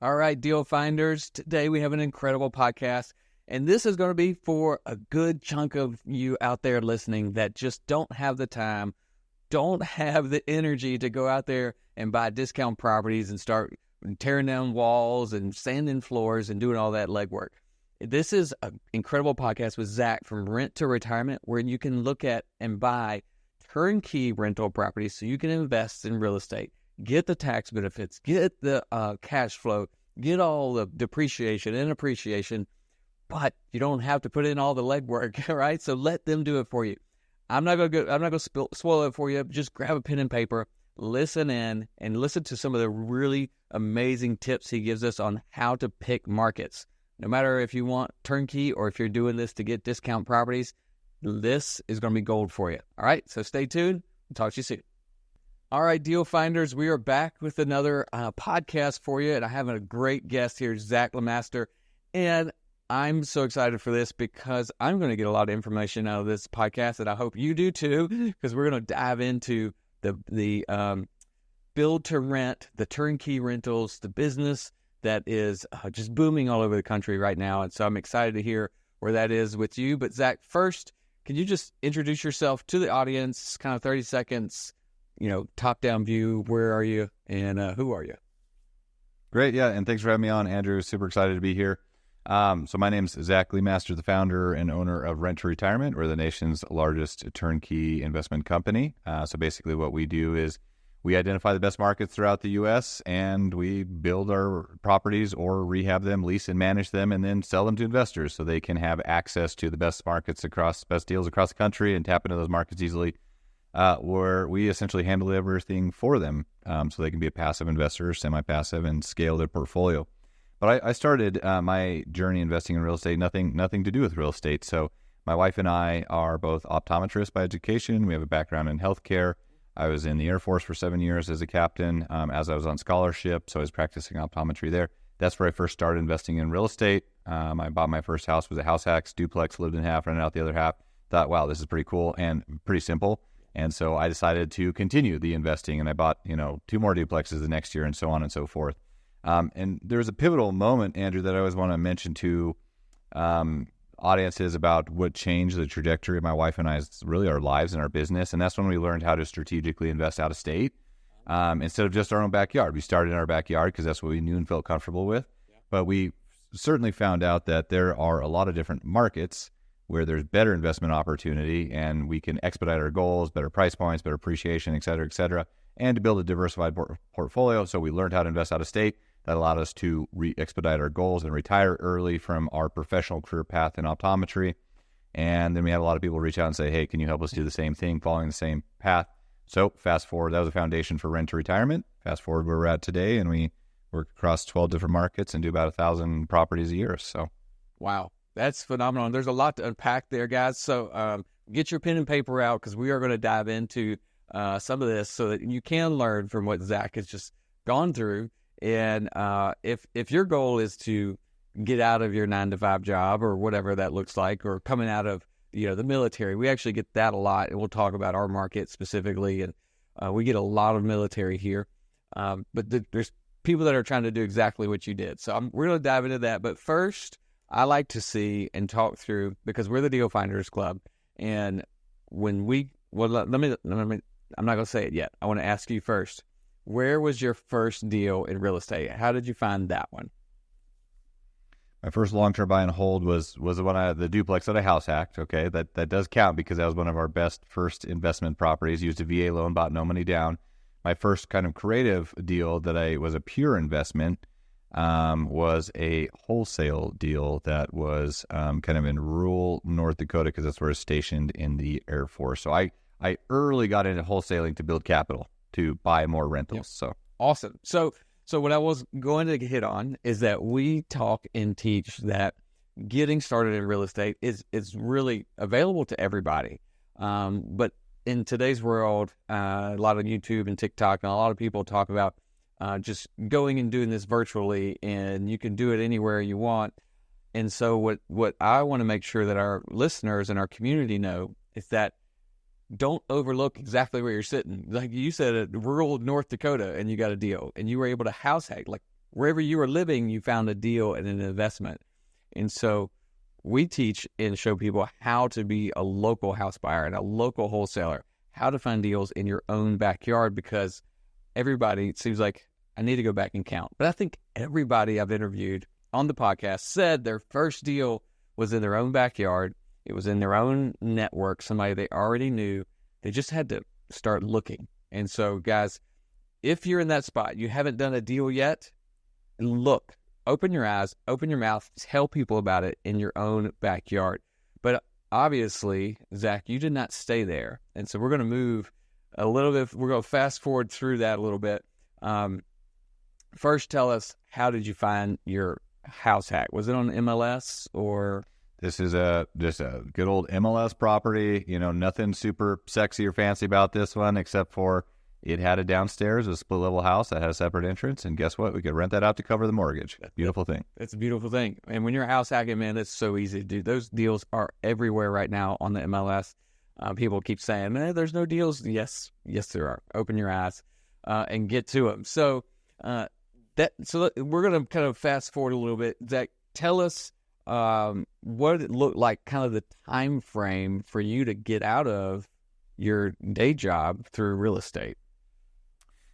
All right, deal finders. Today we have an incredible podcast, and this is going to be for a good chunk of you out there listening that just don't have the time, don't have the energy to go out there and buy discount properties and start tearing down walls and sanding floors and doing all that legwork. This is an incredible podcast with Zach from Rent to Retirement, where you can look at and buy turnkey rental properties so you can invest in real estate, get the tax benefits, get the cash flow, get all the depreciation and appreciation, but you don't have to put in all the legwork, right? So let them do it for you. I'm not gonna spoil it for you. Just grab a pen and paper, listen in, and listen to some of the really amazing tips he gives us on how to pick markets. No matter if you want turnkey or if you're doing this to get discount properties, this is going to be gold for you. All right, so stay tuned. We'll talk to you soon. All right, deal finders, we are back with another podcast for you, and I have a great guest here, Zach Lemaster, and I'm so excited for this because I'm going to get a lot of information out of this podcast, and I hope you do too, because we're going to dive into the build to rent, the turnkey rentals, the business that is just booming all over the country right now, and so I'm excited to hear where that is with you. But Zach, first, can you just introduce yourself to the audience, kind of 30 seconds, top-down view, where are you, and who are you? Great, yeah, and thanks for having me on, Andrew. Super excited to be here. So my name's Zach Lemaster, the founder and owner of Rent to Retirement. We're the nation's largest turnkey investment company. So basically what we do is we identify the best markets throughout the U.S., and we build our properties or rehab them, lease and manage them, and then sell them to investors so they can have access to the best markets best deals across the country and tap into those markets easily, where we essentially handle everything for them so they can be a passive investor, semi-passive, and scale their portfolio. But I started my journey investing in real estate, nothing to do with real estate. So my wife and I are both optometrists by education. We have a background in healthcare. I was in the Air Force for 7 years as a captain, as I was on scholarship, so I was practicing optometry there. That's where I first started investing in real estate. I bought my first house, was a house hacks, duplex, lived in half, rented out the other half. Thought, wow, this is pretty cool and pretty simple. And so I decided to continue the investing, and I bought, 2 more duplexes the next year, and so on and so forth. And there was a pivotal moment, Andrew, that I always want to mention to audiences about what changed the trajectory of my wife and I's, really our lives and our business. And that's when we learned how to strategically invest out of state instead of just our own backyard. We started in our backyard because that's what we knew and felt comfortable with. Yeah. But we certainly found out that there are a lot of different markets where there's better investment opportunity, and we can expedite our goals, better price points, better appreciation, et cetera, and to build a diversified portfolio. So we learned how to invest out of state. That allowed us to expedite our goals and retire early from our professional career path in optometry. And then we had a lot of people reach out and say, hey, can you help us do the same thing, following the same path? So fast forward, that was a foundation for Rent to Retirement. Fast forward where we're at today, and we work across 12 different markets and do about 1,000 properties a year. So, wow, that's phenomenal. There's a lot to unpack there, guys. So get your pen and paper out, because we are going to dive into some of this so that you can learn from what Zach has just gone through. And if your goal is to get out of your 9-to-5 job or whatever that looks like, or coming out of the military, we actually get that a lot, and we'll talk about our market specifically. And we get a lot of military here, but there's people that are trying to do exactly what you did. So we're going to dive into that. But first, I like to see and talk through, because we're the Deal Finders Club, and when let me. I'm not going to say it yet. I want to ask you first. Where was your first deal in real estate? How did you find that one? My first long-term buy and hold was the duplex that I house hacked. Okay, that does count because that was one of our best first investment properties. Used a VA loan, bought no money down. My first kind of creative deal that was a pure investment was a wholesale deal that was kind of in rural North Dakota, because that's where I was stationed in the Air Force. So I early got into wholesaling to build capital to buy more rentals. Yep. So awesome. So what I was going to hit on is that we talk and teach that getting started in real estate is really available to everybody. But in today's world, a lot of YouTube and TikTok and a lot of people talk about just going and doing this virtually, and you can do it anywhere you want. And so what I want to make sure that our listeners and our community know is that don't overlook exactly where you're sitting. Like you said, at rural North Dakota, and you got a deal, and you were able to house hack. Like, wherever you were living, you found a deal and an investment. And so we teach and show people how to be a local house buyer and a local wholesaler, how to find deals in your own backyard, because everybody, it seems like, I need to go back and count, but I think everybody I've interviewed on the podcast said their first deal was in their own backyard. It was in their own network, somebody they already knew. They just had to start looking. And so, guys, if you're in that spot, you haven't done a deal yet, look, open your eyes, open your mouth, tell people about it in your own backyard. But obviously, Zach, you did not stay there. And so we're going to move a little bit. We're going to fast forward through that a little bit. First, tell us, how did you find your house hack? Was it on MLS or? This is just a good old MLS property. You know, nothing super sexy or fancy about this one, except for it had a downstairs, a split level house that had a separate entrance. And guess what? We could rent that out to cover the mortgage. Beautiful thing. It's a beautiful thing. And when you're house hacking, man, it's so easy to do. Those deals are everywhere right now on the MLS. People keep saying, man, there's no deals. Yes, there are. Open your eyes and get to them. So we're going to kind of fast forward a little bit. Zach, tell us what it looked like, kind of the time frame for you to get out of your day job through real estate.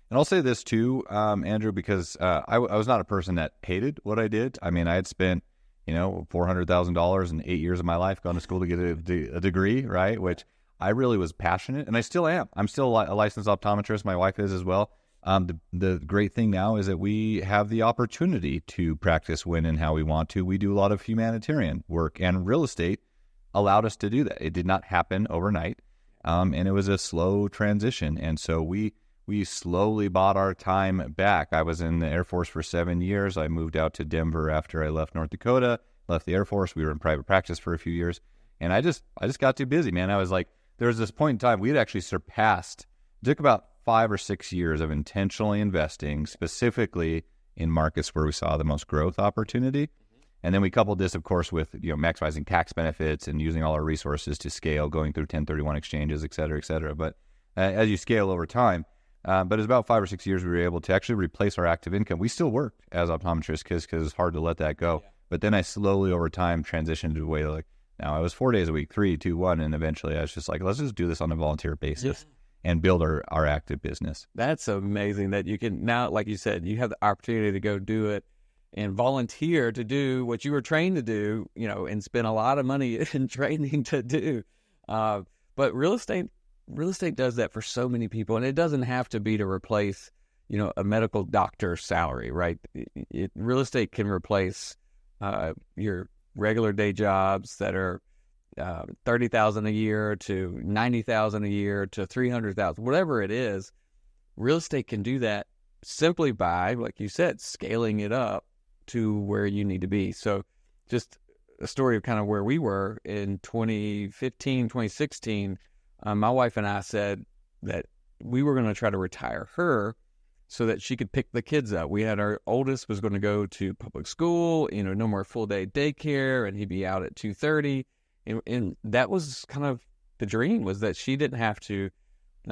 And I'll say this too, Andrew, because I was not a person that hated what I did. I mean, I had spent, $400,000 in 8 years of my life going to school to get a degree, right? Which I really was passionate, and I still am. I'm still a licensed optometrist. My wife is as well. The great thing now is that we have the opportunity to practice when and how we want to. We do a lot of humanitarian work, and real estate allowed us to do that. It did not happen overnight, and it was a slow transition. And so we slowly bought our time back. I was in the Air Force for 7 years. I moved out to Denver after I left North Dakota, left the Air Force. We were in private practice for a few years, and I just got too busy, man. I was like, there was this point in time we had actually surpassed. It took about 5 or 6 years of intentionally investing specifically in markets where we saw the most growth opportunity. And then we coupled this, of course, with maximizing tax benefits and using all our resources to scale, going through 1031 exchanges, et cetera, et cetera. But as you scale over time, but it's about 5 or 6 years we were able to actually replace our active income. We still worked as optometrists because it's hard to let that go. Yeah. But then I slowly over time transitioned to a way like, now I was 4 days a week, 3, 2, 1, and eventually I was just like, let's just do this on a volunteer basis. Yeah. And build our active business. That's amazing that you can now, like you said, you have the opportunity to go do it and volunteer to do what you were trained to do, and spend a lot of money in training to do. But real estate does that for so many people, and it doesn't have to be to replace, a medical doctor's salary, right? Real estate can replace your regular day jobs that are $30,000 a year to $90,000 a year to $300,000, whatever it is. Real estate can do that simply by, like you said, scaling it up to where you need to be. So just a story of kind of where we were in 2015, 2016, my wife and I said that we were going to try to retire her so that she could pick the kids up. We had our oldest was going to go to public school, no more full day daycare, and he'd be out at 2:30. And that was kind of the dream, was that she didn't have to.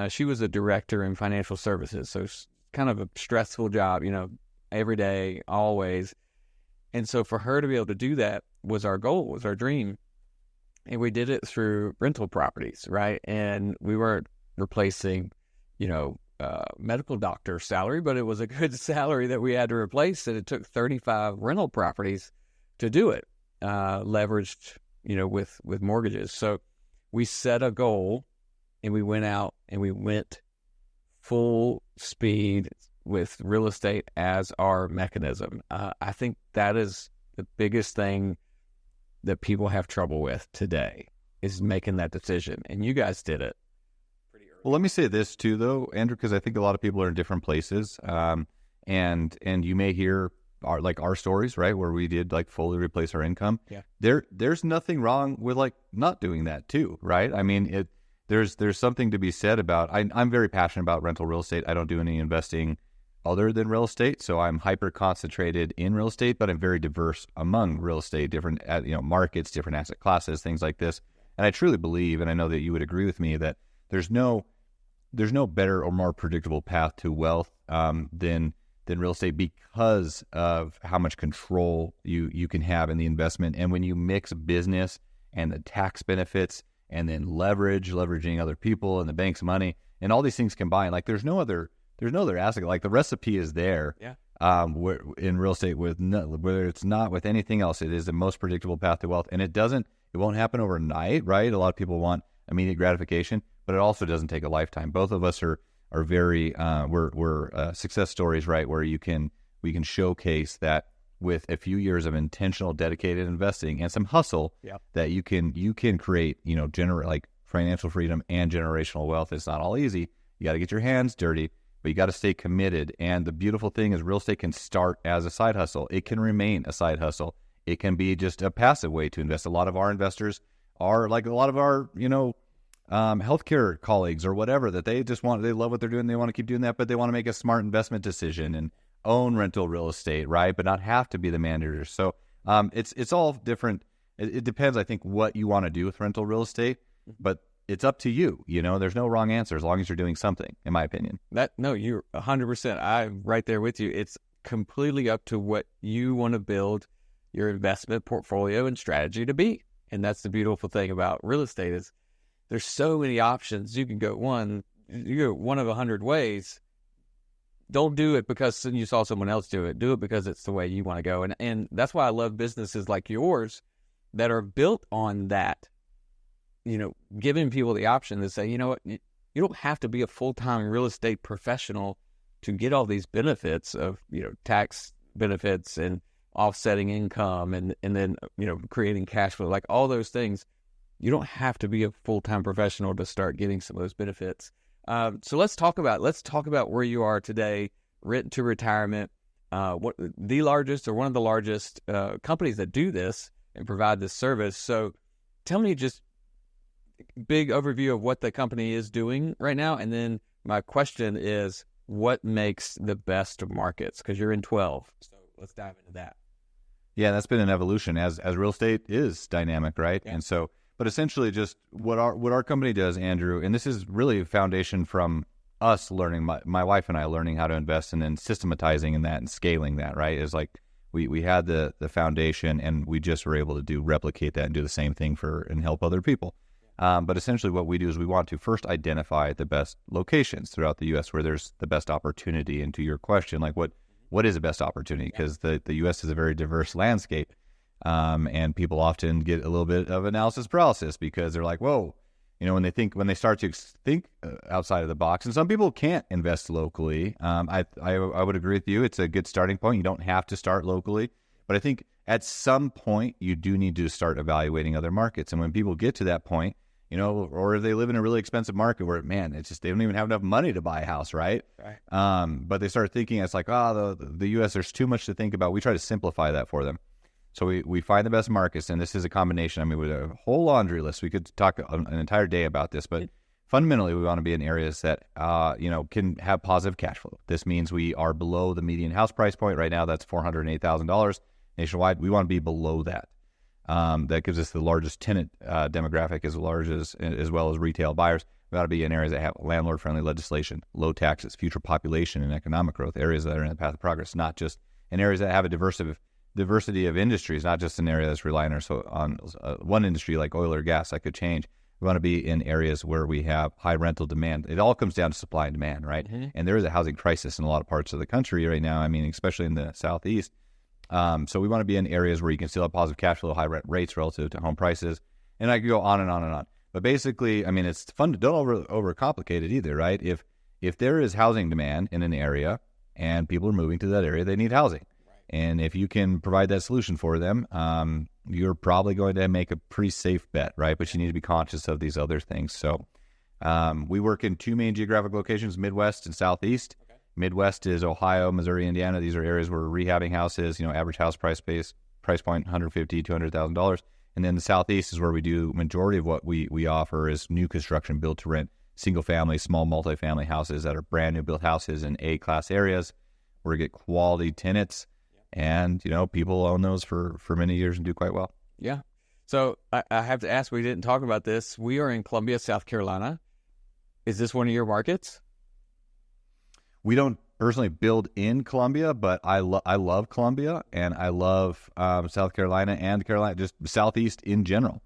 She was a director in financial services, so it's kind of a stressful job, every day, always. And so for her to be able to do that was our goal, was our dream. And we did it through rental properties, right? And we weren't replacing, medical doctor salary, but it was a good salary that we had to replace. And it took 35 rental properties to do it, leveraged with mortgages. So we set a goal and we went out and we went full speed with real estate as our mechanism. I think that is the biggest thing that people have trouble with today, is making that decision. And you guys did it pretty early. Well, let me say this too, though, Andrew, because I think a lot of people are in different places. And you may hear our stories, right, where we did fully replace our income. Yeah. There's nothing wrong with not doing that too, right? I mean, there's something to be said about. I'm very passionate about rental real estate. I don't do any investing other than real estate, so I'm hyper concentrated in real estate, but I'm very diverse among real estate, different markets, different asset classes, things like this. And I truly believe, and I know that you would agree with me, that there's no better or more predictable path to wealth than than real estate because of how much control you can have in the investment. And when you mix business and the tax benefits and then leveraging other people and the bank's money and all these things combined, like there's no other asset. Like the recipe is there. Yeah. In real estate, whether it's not with anything else, it is the most predictable path to wealth, and it won't happen overnight, right? A lot of people want immediate gratification, but it also doesn't take a lifetime. Both of us are very we're success stories, right? Where we can showcase that with a few years of intentional, dedicated investing and some hustle, that you can create, like financial freedom and generational wealth. It's not all easy. You got to get your hands dirty, but you got to stay committed. And the beautiful thing is real estate can start as a side hustle. It can remain a side hustle. It can be just a passive way to invest. A lot of our investors are like a lot of our, healthcare colleagues or whatever, that they love what they're doing. They want to keep doing that, but they want to make a smart investment decision and own rental real estate, right? But not have to be the manager. So it's all different. It depends, I think, what you want to do with rental real estate, but it's up to you. There's no wrong answer as long as you're doing something, in my opinion. No, you're 100%. I'm right there with you. It's completely up to what you want to build your investment portfolio and strategy to be. And that's the beautiful thing about real estate is there's so many options. You can go one of 100 ways. Don't do it because you saw someone else do it. Do it because it's the way you want to go. And that's why I love businesses like yours that are built on that, giving people the option to say, you know what, you don't have to be a full-time real estate professional to get all these benefits of, tax benefits and offsetting income and then, creating cash flow, like all those things. You don't have to be a full-time professional to start getting some of those benefits. So let's talk about where you are today, Rent to Retirement, one of the largest companies that do this and provide this service. So tell me just big overview of what the company is doing right now. And then my question is, what makes the best markets? Because you're in 12. So let's dive into that. Yeah, that's been an evolution as real estate is dynamic, right? Yeah. And so, but essentially just what our company does, Andrew, and this is really a foundation from us learning, my wife and I learning how to invest and then systematizing in that and scaling that, right? Is like we had the foundation and we just were able to replicate that and do the same thing and help other people. But essentially what we do is we want to first identify the best locations throughout the U.S. where there's the best opportunity. And to your question, like what is the best opportunity? Because the U.S. is a very diverse landscape. And people often get a little bit of analysis paralysis because they're like, whoa, when they start to think outside of the box. And some people can't invest locally. I would agree with you. It's a good starting point. You don't have to start locally. But I think at some point you do need to start evaluating other markets. And when people get to that point, or if they live in a really expensive market where, man, it's just they don't even have enough money to buy a house, right? But they start thinking it's like, the U.S., there's too much to think about. We try to simplify that for them. So we find the best markets, and this is a combination. I mean, with a whole laundry list, we could talk an entire day about this, but fundamentally, we want to be in areas that, can have positive cash flow. This means we are below the median house price point. Right now, that's $408,000 nationwide. We want to be below that. That gives us the largest tenant demographic as well as retail buyers. We ought to be in areas that have landlord-friendly legislation, low taxes, future population and economic growth, areas that are in the path of progress, not just in areas that have a diversity of industries, not just an area that's relying on one industry like oil or gas that could change. We want to be in areas where we have high rental demand. It all comes down to supply and demand, right? Mm-hmm. And there is a housing crisis in a lot of parts of the country right now. I mean, especially in the Southeast. So we want to be in areas where you can still have positive cash flow, high rent rates relative to home prices. And I could go on and on and on. But basically, I mean, it's fun. Don't overcomplicate it either, right? If there is housing demand in an area and people are moving to that area, they need housing. And if you can provide that solution for them, you're probably going to make a pretty safe bet, right? But you need to be conscious of these other things. So we work in two main geographic locations, Midwest and Southeast. Okay. Midwest is Ohio, Missouri, Indiana. These are areas where we're rehabbing houses, average house price point, $150,000, $200,000. And then the Southeast is where we do majority of what we offer is new construction, build to rent, single family, small multifamily houses that are brand new built houses in A-class areas where we get quality tenants. And, people own those for many years and do quite well. Yeah. So I have to ask, we didn't talk about this. We are in Columbia, South Carolina. Is this one of your markets? We don't personally build in Columbia, but I love Columbia, and I love South Carolina and Carolina, just Southeast in general.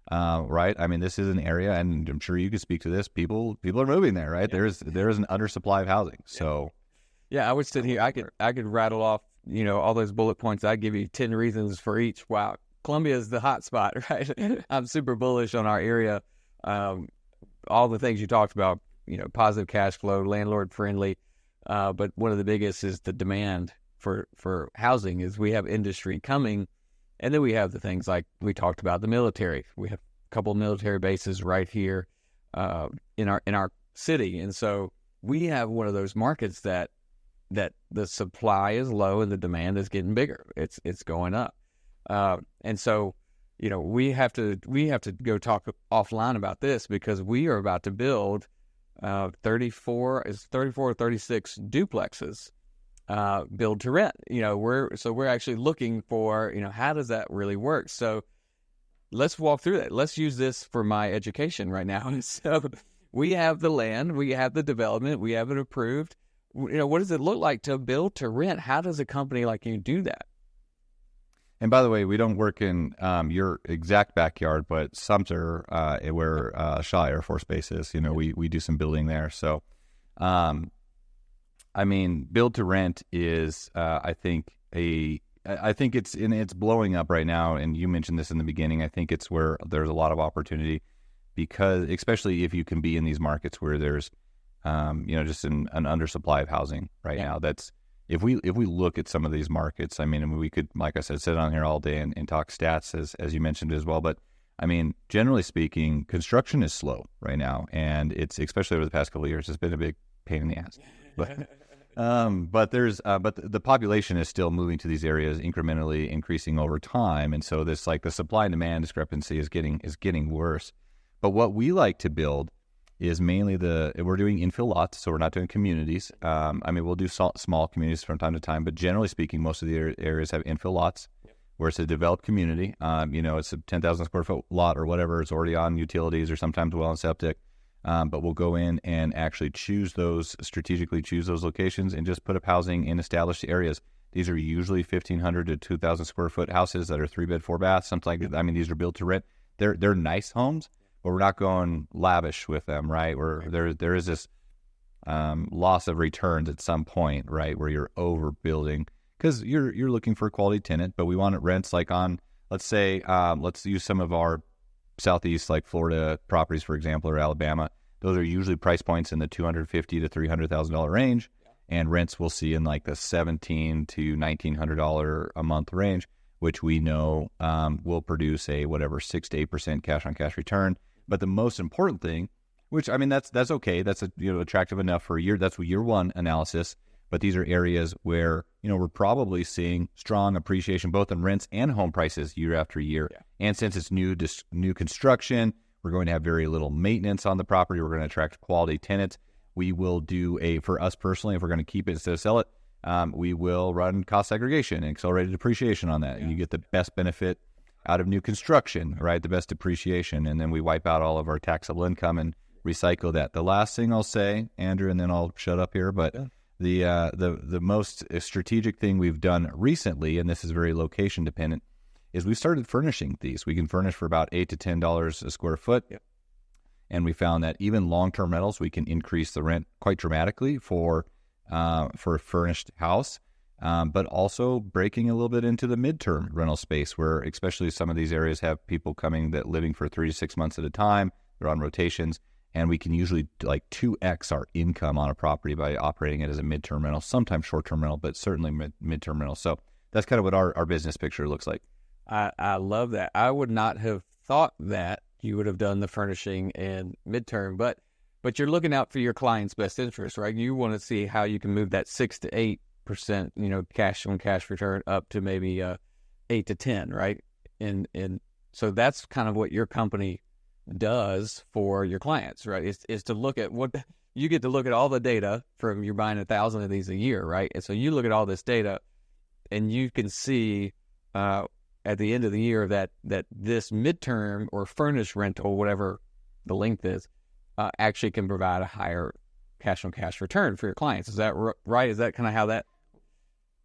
Right? I mean, this is an area, and I'm sure you could speak to this. People are moving there, right? There is an undersupply of housing. So, I would sit here. I could rattle off, all those bullet points. I'd give you 10 reasons for each. Wow, Columbia is the hot spot, right? I'm super bullish on our area. All the things you talked about, positive cash flow, landlord friendly. But one of the biggest is the demand for housing. Is we have industry coming. And then we have the things like we talked about, the military. We have a couple of military bases right here in our city, and so we have one of those markets that the supply is low and the demand is getting bigger. It's going up, and so we have to go talk offline about this, because we are about to build 34 or 36 duplexes. Build to rent. We're actually looking for, how does that really work? So let's walk through that. Let's use this for my education right now. So we have the land, we have the development, we have it approved. What does it look like to build to rent? How does a company like you do that? And by the way, we don't work in your exact backyard, but Sumter, where Shaw Air Force Base is, we do some building there. So, I mean, build to rent is, I think it's blowing up right now. And you mentioned this in the beginning. I think it's where there's a lot of opportunity, because especially if you can be in these markets where there's, just an undersupply of housing right now. That's if we look at some of these markets. I mean, we could, like I said, sit on here all day and talk stats as you mentioned as well. But I mean, generally speaking, construction is slow right now, and it's, especially over the past couple of years, it's been a big pain in the ass. But the population is still moving to these areas, incrementally increasing over time, and so this, like, the supply and demand discrepancy is getting worse. But what we like to build is mainly we're doing infill lots, so we're not doing communities. I mean, we'll do small communities from time to time, but generally speaking, most of the areas have infill lots, where it's a developed community. It's a 10,000 square foot lot or whatever. It's already on utilities or sometimes well and septic. But we'll go in and actually strategically choose those locations and just put up housing in established areas. These are usually 1,500 to 2,000 square foot houses that are 3-bed, 4-bath, something like that. I mean, these are built to rent. They're nice homes, but we're not going lavish with them, right? Where there is this loss of returns at some point, right? Where you're overbuilding, because you're looking for a quality tenant, but we want rents like on, let's say, let's use some of our Southeast, like Florida properties, for example, or Alabama. Those are usually price points in the $250,000 to $300,000 range, and rents we'll see in like the $1,700 to $1,900 a month range, which we know will produce a 6 to 8% cash on cash return. But the most important thing, which, I mean, that's okay, that's attractive enough for a year. That's year one analysis. But these are areas where we're probably seeing strong appreciation both in rents and home prices year after year. Yeah. And since it's new construction, we're going to have very little maintenance on the property. We're going to attract quality tenants. We will do for us personally, if we're going to keep it instead of sell it, we will run cost segregation and accelerated depreciation on that. Yeah. And you get the best benefit out of new construction, right? The best depreciation. And then we wipe out all of our taxable income and recycle that. The last thing I'll say, Andrew, and then I'll shut up here, but the most strategic thing we've done recently, and this is very location dependent, is we started furnishing these. We can furnish for about $8 to $10 a square foot. Yep. And we found that even long-term rentals, we can increase the rent quite dramatically for a furnished house, but also breaking a little bit into the midterm rental space, where especially some of these areas have people coming that living for 3 to 6 months at a time. They're on rotations, and we can usually like 2x our income on a property by operating it as a midterm rental, sometimes short-term rental, but certainly midterm rental. So that's kind of what our business picture looks like. I love that. I would not have thought that you would have done the furnishing and midterm, but you're looking out for your client's best interest, right? You want to see how you can move that 6 to 8%, cash on cash return up to maybe 8 to 10, right? And so that's kind of what your company does for your clients, right? Is to look at what you get to look at all the data from, you're buying 1,000 of these a year, right? And so you look at all this data, and you can see at the end of the year that this midterm or furnished rental, whatever the length is, actually can provide a higher cash on cash return for your clients. Is that right? Is that kind of how that?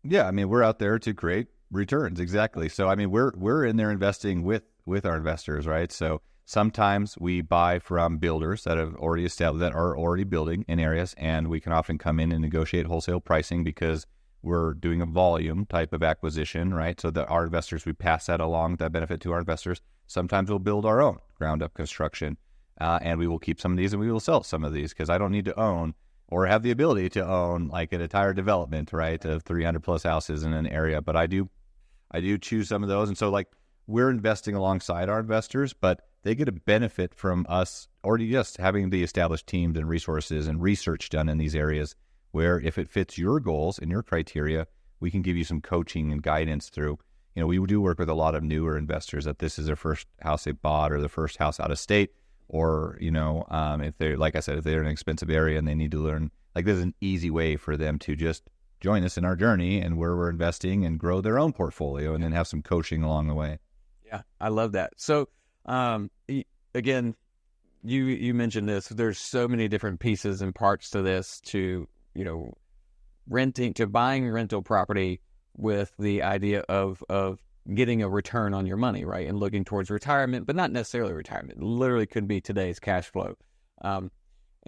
Yeah, I mean, we're out there to create returns. Exactly. So, I mean, we're in there investing with our investors, right? So sometimes we buy from builders that have already established, that are already building in areas, and we can often come in and negotiate wholesale pricing because we're doing a volume type of acquisition, right? So that our investors, we pass that along, that benefit to our investors. Sometimes we'll build our own ground up construction, and we will keep some of these and we will sell some of these because I don't need to own or have the ability to own like an entire development, right, of 300 plus houses in an area. But I do choose some of those. And so like we're investing alongside our investors, but they get a benefit from us already just having the established teams and resources and research done in these areas where if it fits your goals and your criteria, we can give you some coaching and guidance through. We do work with a lot of newer investors that this is their first house they bought or the first house out of state, or, if they're, like I said, if they're in an expensive area and they need to learn, like there's an easy way for them to just join us in our journey and where we're investing and grow their own portfolio and then have some coaching along the way. Yeah, I love that. So, again, you mentioned this, there's so many different pieces and parts to this, to buying rental property with the idea of getting a return on your money, right? And looking towards retirement, but not necessarily retirement. It literally could be today's cash flow. And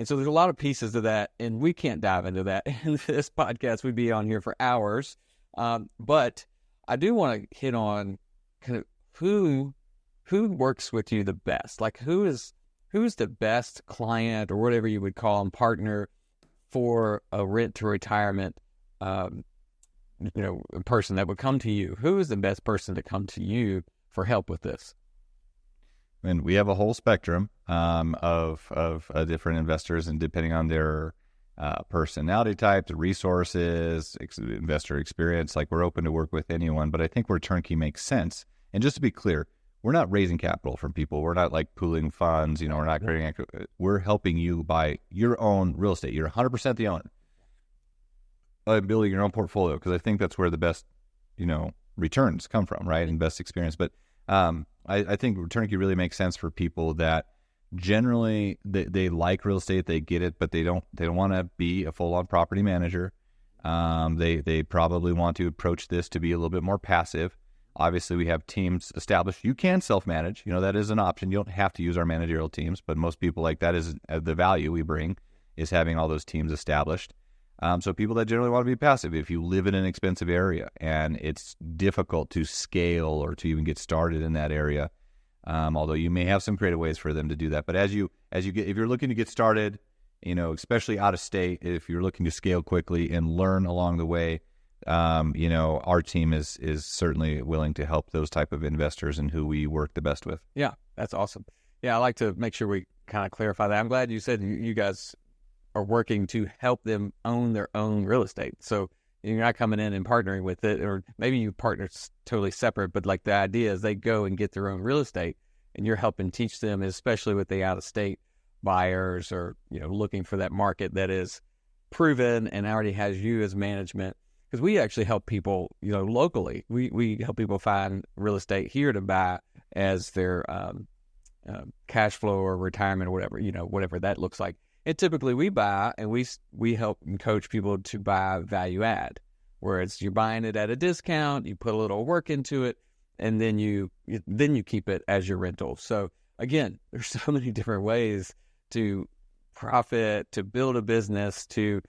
so there's a lot of pieces to that, and we can't dive into that in this podcast. We'd be on here for hours. But I do want to hit on kind of who works with you the best. Like who's the best client, or whatever you would call them, partner for a rent to retirement, a person that would come to you. Who is the best person to come to you for help with this? And we have a whole spectrum of different investors, and depending on their personality type, the resources, investor experience, like we're open to work with anyone. But I think where turnkey makes sense, and just to be clear, we're not raising capital from people. We're not like pooling funds. We're not creating. We're helping you buy your own real estate. You're 100% the owner. Building your own portfolio, because I think that's where the best, returns come from, right? And best experience. But I think turnkey really makes sense for people that generally they like real estate, they get it, but they don't want to be a full-on property manager. They probably want to approach this to be a little bit more passive. Obviously, we have teams established. You can self-manage. That is an option. You don't have to use our managerial teams, but most people, like, that is the value we bring, is having all those teams established. So people that generally want to be passive, if you live in an expensive area and it's difficult to scale or to even get started in that area, although you may have some creative ways for them to do that. But if you're looking to get started, especially out of state, if you're looking to scale quickly and learn along the way, our team is certainly willing to help those type of investors and who we work the best with. Yeah, that's awesome. Yeah, I like to make sure we kind of clarify that. I'm glad you said you guys are working to help them own their own real estate. So you're not coming in and partnering with it, or maybe you partner totally separate, but like the idea is they go and get their own real estate, and you're helping teach them, especially with the out-of-state buyers, or, looking for that market that is proven and already has you as management. Because we actually help people, locally. We help people find real estate here to buy as their cash flow or retirement or whatever, whatever that looks like. And typically we buy, and we help and coach people to buy value add, where it's you're buying it at a discount, you put a little work into it, and then you keep it as your rental. So again, there's so many different ways to profit, to build a business, to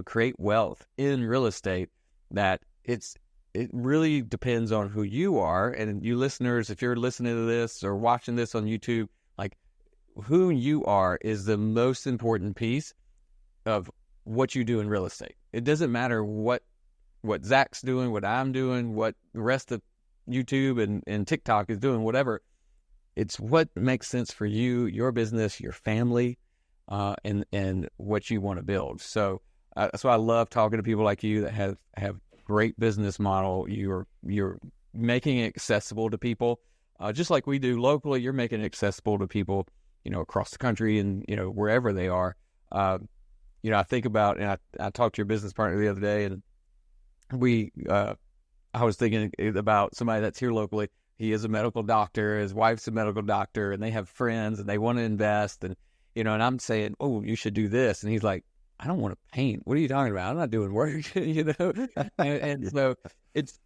create wealth in real estate, that it really depends on who you are. And you listeners, if you're listening to this or watching this on YouTube, like, who you are is the most important piece of what you do in real estate. It doesn't matter what Zach's doing, what I'm doing, what the rest of YouTube and TikTok is doing, whatever. It's what makes sense for you, your business, your family, and what you want to build. So that's why I love talking to people like you that have great business model. You're making it accessible to people, just like we do locally. You're making it accessible to people, across the country and, wherever they are. I think about, and I talked to your business partner the other day, and I was thinking about somebody that's here locally. He is a medical doctor, his wife's a medical doctor, and they have friends and they want to invest, and, and I'm saying, oh, you should do this. And he's like, I don't want to paint. What are you talking about? I'm not doing work, and so it's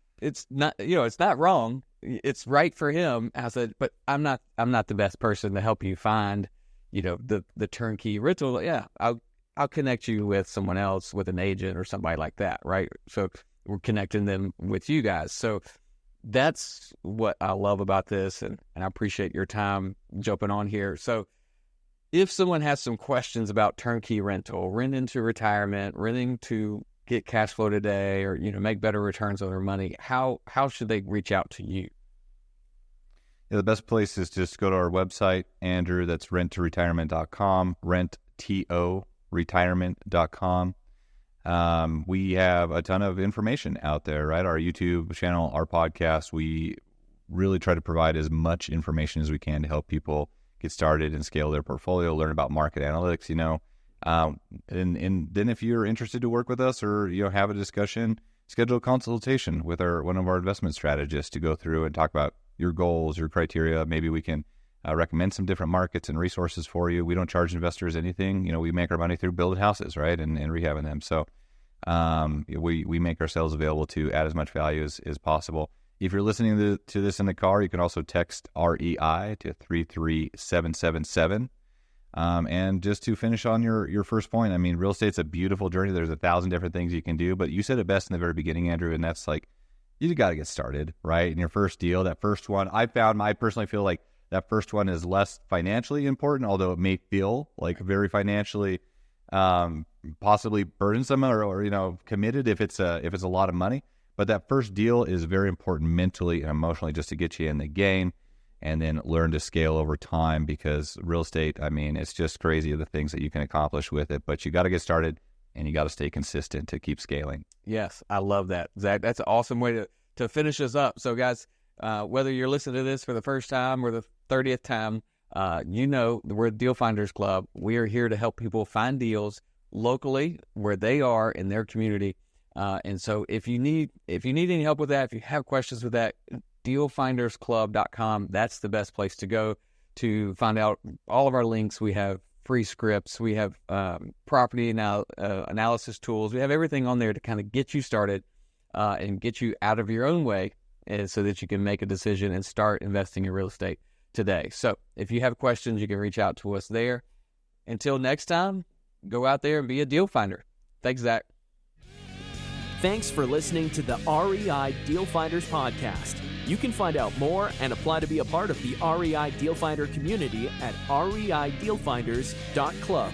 not, it's not wrong. It's right for him. I said, but I'm not the best person to help you find, the turnkey rental. Yeah, I'll connect you with someone else, with an agent or somebody like that, right? So we're connecting them with you guys. So that's what I love about this, and I appreciate your time jumping on here. So if someone has some questions about turnkey rental, renting to retirement, renting to get cash flow today, or make better returns on their money, how should they reach out to you? Yeah, the best place is just go to our website, Andrew. That's renttoretirement.com, renttoretirement.com. We have a ton of information out there, right? Our YouTube channel, our podcast, we really try to provide as much information as we can to help people get started and scale their portfolio, learn about market analytics, and then if you're interested to work with us or, have a discussion, schedule a consultation with one of our investment strategists to go through and talk about your goals, your criteria. Maybe we can recommend some different markets and resources for you. We don't charge investors anything. We make our money through building houses, right, and rehabbing them. So we make ourselves available to add as much value as possible. If you're listening to this in the car, you can also text REI to 33777. And just to finish on your first point, I mean, real estate's a beautiful journey. There's 1,000 different things you can do, but you said it best in the very beginning, Andrew, and that's like, you got to get started, right? In your first deal, that first one, I personally feel like that first one is less financially important, although it may feel like very financially possibly burdensome or committed if it's a lot of money. But that first deal is very important mentally and emotionally just to get you in the game, and then learn to scale over time, because real estate, I mean, it's just crazy the things that you can accomplish with it. But you got to get started, and you got to stay consistent to keep scaling. Yes, I love that, Zach. That's an awesome way to finish us up. So, guys, whether you're listening to this for the first time or the 30th time, we're the Deal Finders Club. We are here to help people find deals locally where they are in their community. And so if you need any help with that, if you have questions with that, dealfindersclub.com, that's the best place to go to find out all of our links. We have free scripts. We have property analysis tools. We have everything on there to kind of get you started and get you out of your own way, so that you can make a decision and start investing in real estate today. So if you have questions, you can reach out to us there. Until next time, go out there and be a deal finder. Thanks, Zach. Thanks for listening to the REI Deal Finders podcast. You can find out more and apply to be a part of the REI Deal Finder community at reidealfinders.club.